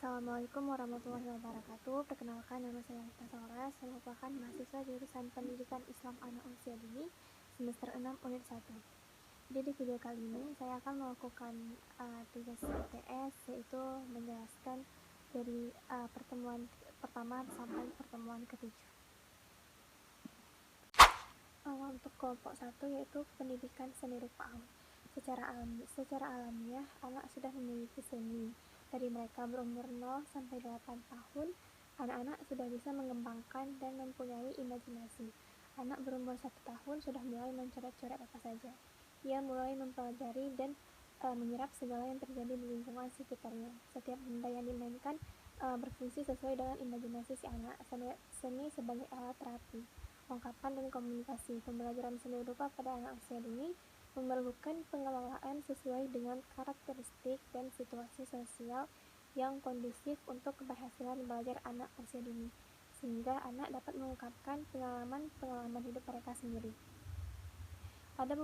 Assalamualaikum warahmatullahi wabarakatuh. Perkenalkan, nama saya Rita Saura. Saya merupakan mahasiswa jurusan Pendidikan Islam Anak Usia Dini semester 6 unit 1. Jadi di video kali ini saya akan melakukan tugas IPS, yaitu menjelaskan dari pertemuan pertama sampai pertemuan ketujuh. Untuk kelompok 1 yaitu pendidikan seni rupa awal. Secara alamiah, anak sudah memiliki seni. Dari mereka berumur 0 sampai 8 tahun, anak-anak sudah bisa mengembangkan dan mempunyai imajinasi. Anak berumur 1 tahun sudah mulai mencoret-coret apa saja. Ia mulai mempelajari dan menyerap segala yang terjadi di lingkungan sekitarnya. Setiap benda yang dimainkan berfungsi sesuai dengan imajinasi si anak. Seni sebagai alat terapi, ungkapan dan komunikasi. Pembelajaran seni rupa pada anak usia dini memerlukan pengelolaan sesuai dengan karakteristik dan situasi sosial yang kondusif untuk keberhasilan belajar anak usia dini, sehingga anak dapat mengungkapkan pengalaman hidup mereka sendiri. Ada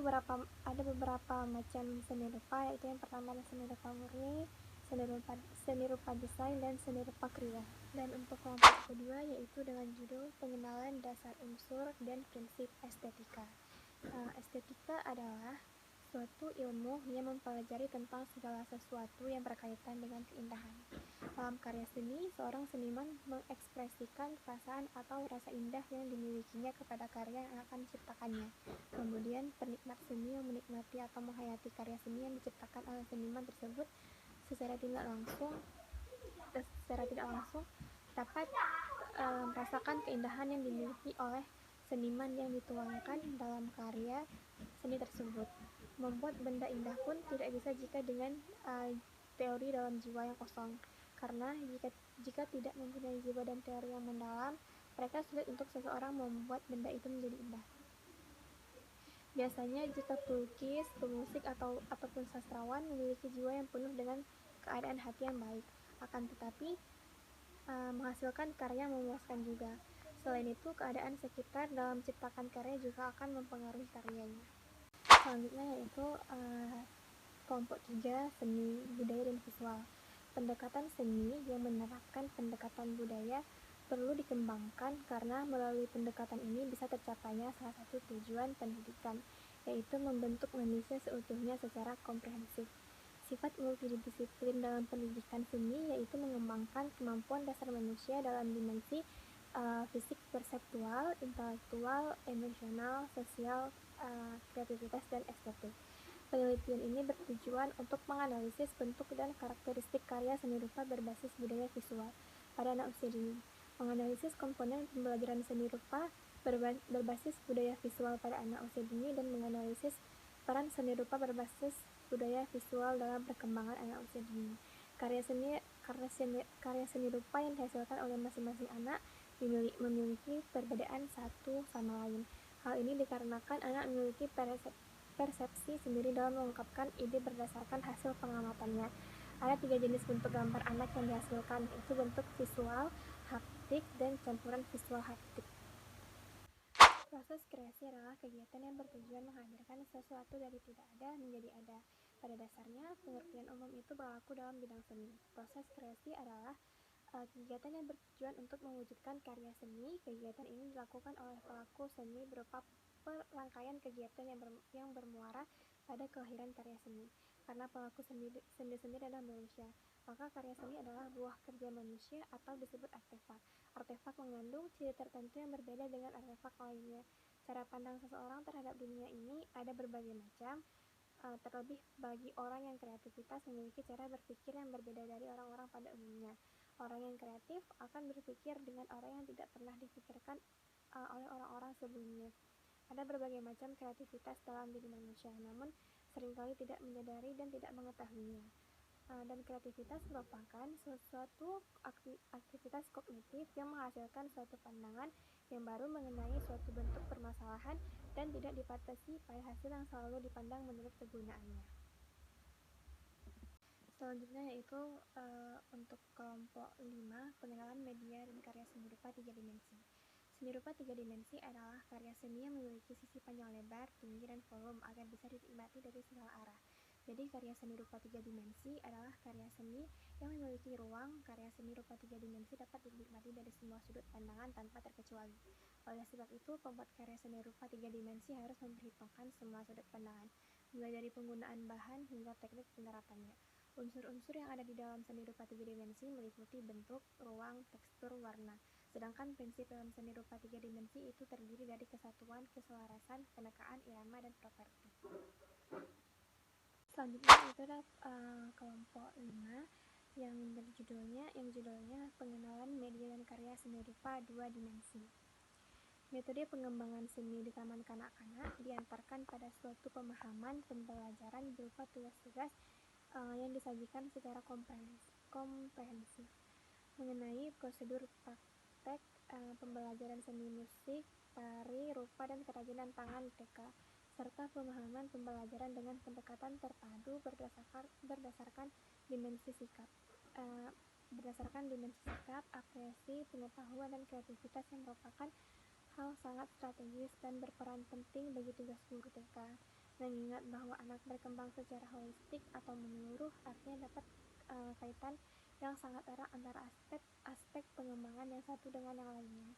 beberapa macam seni rupa, yaitu yang pertama adalah seni rupa murni, seni rupa desain, dan seni rupa kriya. Dan untuk kelompok kedua yaitu dengan judul pengenalan dasar unsur dan prinsip estetika. Estetika adalah suatu ilmu yang mempelajari tentang segala sesuatu yang berkaitan dengan keindahan. Dalam karya seni, seorang seniman mengekspresikan perasaan atau rasa indah yang dimilikinya kepada karya yang akan diciptakannya. Kemudian, penikmat seni yang menikmati atau menghayati karya seni yang diciptakan oleh seniman tersebut secara tidak langsung dapat merasakan keindahan yang dimiliki oleh seniman yang dituangkan dalam karya seni tersebut. Membuat benda indah pun tidak bisa jika dengan teori dalam jiwa yang kosong, karena jika tidak mempunyai jiwa dan teori yang mendalam, mereka sulit untuk seseorang membuat benda itu menjadi indah. Biasanya jika pelukis, pemusik, ataupun sastrawan memiliki jiwa yang penuh dengan keadaan hati yang baik, akan tetapi menghasilkan karya yang memuaskan juga. Selain itu, keadaan sekitar dalam menciptakan karya juga akan mempengaruhi karyanya. Selanjutnya yaitu kelompok 3, seni, budaya, dan visual. Pendekatan seni yang menerapkan pendekatan budaya perlu dikembangkan karena melalui pendekatan ini bisa tercapainya salah satu tujuan pendidikan, yaitu membentuk manusia seutuhnya secara komprehensif. Sifat multidisiplin dalam pendidikan seni yaitu mengembangkan kemampuan dasar manusia dalam dimensi fisik, perseptual, intelektual, emosional, sosial, kreativitas, dan estetik. Penelitian ini bertujuan untuk menganalisis bentuk dan karakteristik karya seni rupa berbasis budaya visual pada anak usia dini, menganalisis komponen pembelajaran seni rupa berbasis budaya visual pada anak usia dini, dan menganalisis peran seni rupa berbasis budaya visual dalam perkembangan anak usia dini. Karya seni rupa yang dihasilkan oleh masing-masing anak memiliki perbedaan satu sama lain. Hal ini dikarenakan anak memiliki persepsi sendiri dalam mengungkapkan ide berdasarkan hasil pengamatannya. Ada 3 jenis bentuk gambar anak yang dihasilkan, yaitu bentuk visual, haptik, dan campuran visual haptik. Proses kreasi adalah kegiatan yang bertujuan menghadirkan sesuatu dari tidak ada menjadi ada. Pada dasarnya, pengertian umum itu berlaku dalam bidang seni. Proses kreasi adalah kegiatan yang bertujuan untuk mewujudkan karya seni. Kegiatan ini dilakukan oleh pelaku seni berupa rangkaian kegiatan yang bermuara pada kelahiran karya seni. Karena pelaku seni sendiri adalah manusia, maka karya seni adalah buah kerja manusia atau disebut artefak. Artefak mengandung ciri tertentu yang berbeda dengan artefak lainnya. Cara pandang seseorang terhadap dunia ini ada berbagai macam, terlebih bagi orang yang kreativitas memiliki cara berpikir yang berbeda dari orang-orang pada umumnya. Orang yang kreatif akan berpikir dengan orang yang tidak pernah dipikirkan oleh orang-orang sebelumnya. Ada berbagai macam kreativitas dalam diri manusia, namun seringkali tidak menyadari dan tidak mengetahuinya. Dan kreativitas merupakan suatu aktivitas kognitif yang menghasilkan suatu pandangan yang baru mengenai suatu bentuk permasalahan dan tidak dibatasi pada hasil yang selalu dipandang menurut kegunaannya. Selanjutnya yaitu untuk kelompok 5, pengenalan media dan karya seni rupa 3 dimensi. Seni rupa 3 dimensi adalah karya seni yang memiliki sisi panjang lebar, tinggi, dan volume agar bisa dinikmati dari segala arah. Jadi karya seni rupa 3 dimensi adalah karya seni yang memiliki ruang. Karya seni rupa 3 dimensi dapat dinikmati dari semua sudut pandangan tanpa terkecuali. Oleh sebab itu, pembuat karya seni rupa 3 dimensi harus memperhitungkan semua sudut pandangan, mulai dari penggunaan bahan hingga teknik penerapannya. Unsur-unsur yang ada di dalam seni rupa 3 dimensi meliputi bentuk, ruang, tekstur, warna. Sedangkan prinsip dalam seni rupa 3 dimensi itu terdiri dari kesatuan, keselarasan, kenekaan, irama, dan properti. Selanjutnya itu adalah kelompok 5 yang judulnya pengenalan media dan karya seni rupa 2 dimensi. Metode pengembangan seni di taman kanak-kanak diantarkan pada suatu pemahaman pembelajaran berupa tugas-tugas yang disajikan secara komprehensif mengenai prosedur praktek pembelajaran seni musik, tari, rupa, dan kerajinan tangan TK, serta pemahaman pembelajaran dengan pendekatan terpadu berdasarkan dimensi sikap, apresiasi, pengetahuan, dan kreativitas yang merupakan hal sangat strategis dan berperan penting bagi tugas guru TK. Mengingat bahwa anak berkembang secara holistik atau menyeluruh, artinya dapat kaitan yang sangat erat antara aspek pengembangan yang satu dengan yang lainnya.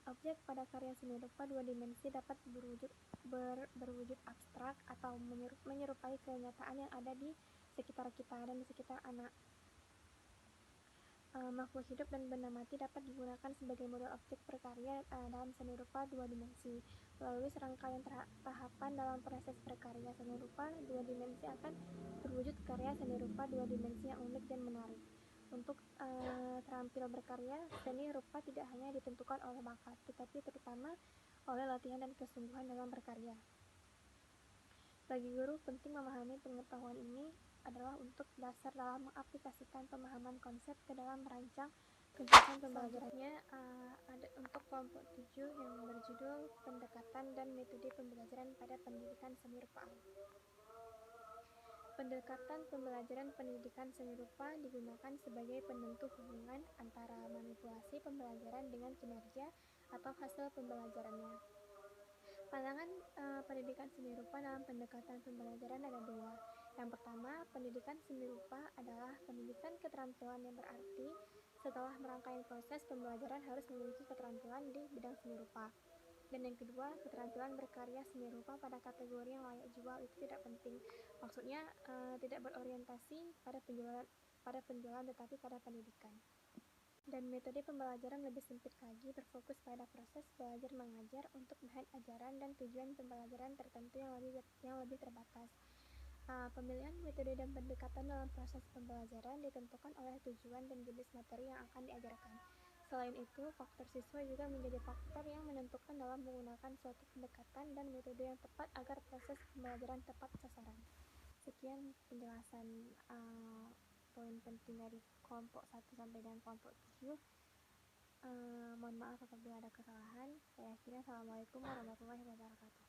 Objek pada karya seni rupa 2 dimensi dapat berwujud abstrak atau menyerupai kenyataan yang ada di sekitar kita dan di sekitar anak. Makhluk hidup dan benda mati dapat digunakan sebagai model objek berkarya dalam seni rupa 2 dimensi. Melalui serangkaian tahapan dalam proses berkarya seni rupa 2 dimensi akan terwujud karya seni rupa 2 dimensi yang unik dan menarik. Untuk terampil berkarya seni rupa tidak hanya ditentukan oleh bakat, tetapi terutama oleh latihan dan kesungguhan dalam berkarya. Bagi guru, penting memahami pengetahuan ini adalah untuk dasar dalam mengaplikasikan pemahaman konsep ke dalam merancang kegiatan pembelajarannya. Ada untuk kelompok 7 yang berjudul pendekatan dan metode pembelajaran pada pendidikan seni rupa. Pendekatan pembelajaran pendidikan seni rupa digunakan sebagai penentu hubungan antara manipulasi pembelajaran dengan kinerja atau hasil pembelajarannya. Pandangan pendidikan seni rupa dalam pendekatan pembelajaran ada dua. Yang pertama, pendidikan seni rupa adalah pendidikan keterampilan yang berarti setelah merangkaian proses pembelajaran harus memiliki keterampilan di bidang seni rupa. Dan yang kedua, keterampilan berkarya seni rupa pada kategori yang layak jual itu tidak penting. Maksudnya tidak berorientasi pada penjualan tetapi pada pendidikan. Dan metode pembelajaran lebih sempit lagi, berfokus pada proses belajar mengajar untuk bahan ajaran dan tujuan pembelajaran tertentu yang lebih terbatas. Pemilihan metode dan pendekatan dalam proses pembelajaran ditentukan oleh tujuan dan jenis materi yang akan diajarkan. Selain itu, faktor siswa juga menjadi faktor yang menentukan dalam menggunakan suatu pendekatan dan metode yang tepat agar proses pembelajaran tepat sasaran. Sekian penjelasan poin penting dari kelompok 1 sampai dengan kelompok 7. Mohon maaf apabila ada kesalahan. Saya akhiri. Assalamualaikum warahmatullahi wabarakatuh.